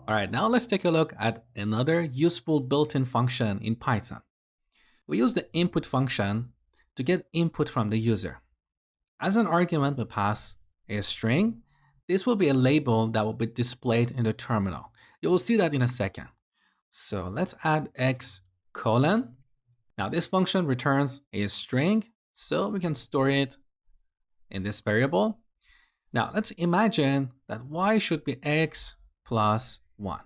All right, now let's take a look at another useful built-in function in Python. We use the input function to get input from the user. As an argument, we pass a string. This will be a label that will be displayed in the terminal. You will see that in a second. So let's add x colon. Now this function returns a string, so we can store it in this variable. Now let's imagine that y should be x plus 1.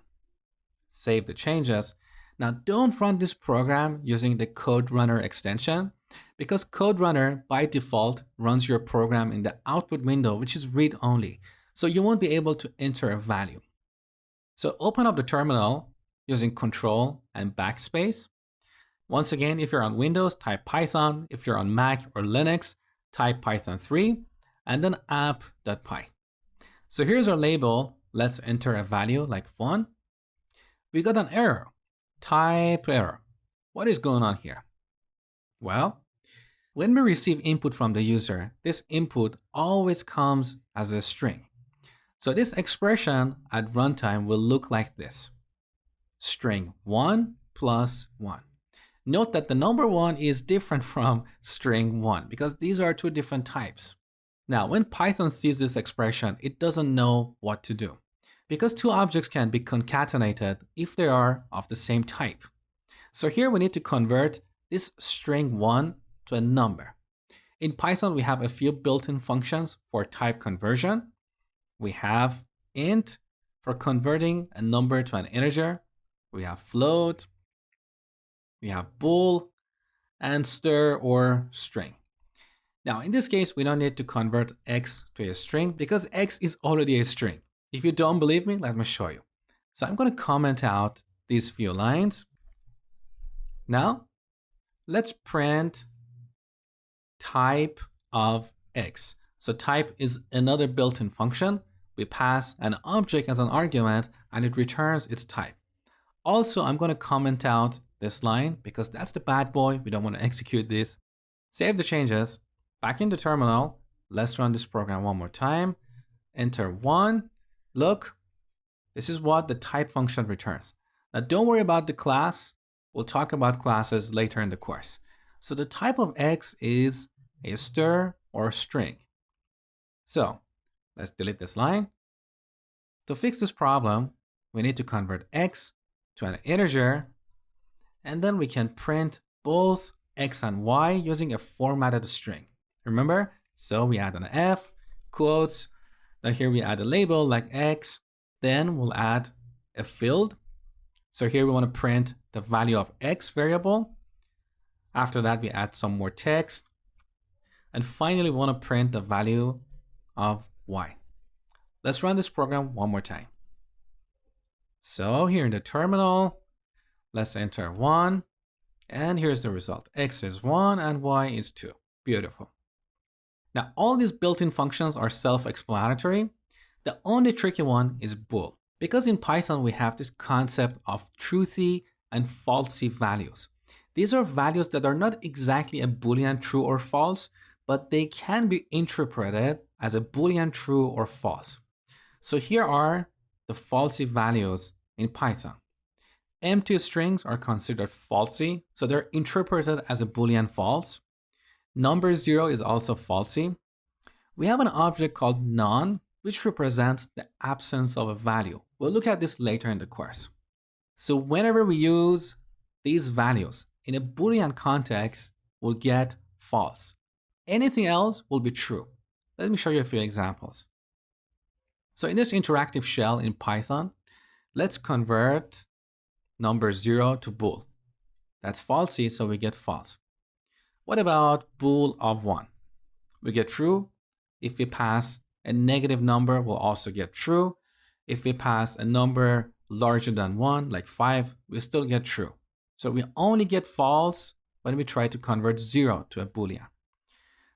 Save the changes. Now don't run this program using the code runner extension, because code runner by default runs your program in the output window, which is read only. So you won't be able to enter a value. So open up the terminal using Control and backspace. Once again, if you're on Windows, type Python. If you're on Mac or Linux, type Python 3 and then app.py. So here's our label. Let's enter a value like 1. We got an error, type error. What is going on here? Well, when we receive input from the user, this input always comes as a string. So this expression at runtime will look like this. String 1 plus 1. Note that the number 1 is different from string 1 because these are two different types. Now, when Python sees this expression, it doesn't know what to do, because two objects can be concatenated if they are of the same type. So here we need to convert this string 1 to a number. In Python, we have a few built-in functions for type conversion. We have int for converting a number to an integer. We have float. We have bool and stir or string. Now, in this case, we don't need to convert x to a string because x is already a string. If you don't believe me, let me show you. So I'm going to comment out these few lines. Now, let's print type of x. So type is another built-in function. We pass an object as an argument and it returns its type. Also, I'm going to comment out this line because that's the bad boy. We don't want to execute this. Save the changes. Back in the terminal. Let's run this program one more time. Enter 1. Look, this is what the type function returns. Now don't worry about the class. We'll talk about classes later in the course. So the type of x is a stir or string. So let's delete this line. To fix this problem, we need to convert x to an integer, and then we can print both x and y using a formatted string. Remember? So we add an f, quotes. Now here we add a label like x, then we'll add a field. So here we want to print the value of x variable. After that, we add some more text. And finally, we want to print the value of y. Let's run this program one more time. So here in the terminal, let's enter 1. And here's the result. X is 1 and y is 2. Beautiful. Now, all these built-in functions are self-explanatory. The only tricky one is bool. Because in Python, we have this concept of truthy and falsy values. These are values that are not exactly a Boolean true or false, but they can be interpreted as a Boolean true or false. So here are the falsy values in Python. Empty strings are considered falsy, so they're interpreted as a Boolean false. Number 0 is also falsy. We have an object called none, which represents the absence of a value. We'll look at this later in the course. So whenever we use these values in a Boolean context, we'll get false. Anything else will be true. Let me show you a few examples. So in this interactive shell in Python, let's convert number 0 to bool. That's falsy, so we get false. What about bool of 1? We get true. If we pass a negative number, we'll also get true. If we pass a number larger than 1, like 5, we still get true. So we only get false when we try to convert 0 to a Boolean.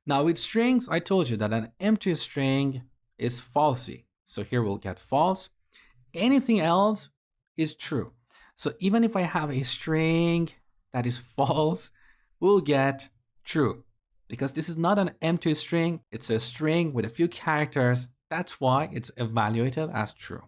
Now with strings, I told you that an empty string is falsy. So here we'll get false. Anything else is true. So even if I have a string that is false, we'll get true. Because this is not an empty string, it's a string with a few characters. That's why it's evaluated as true.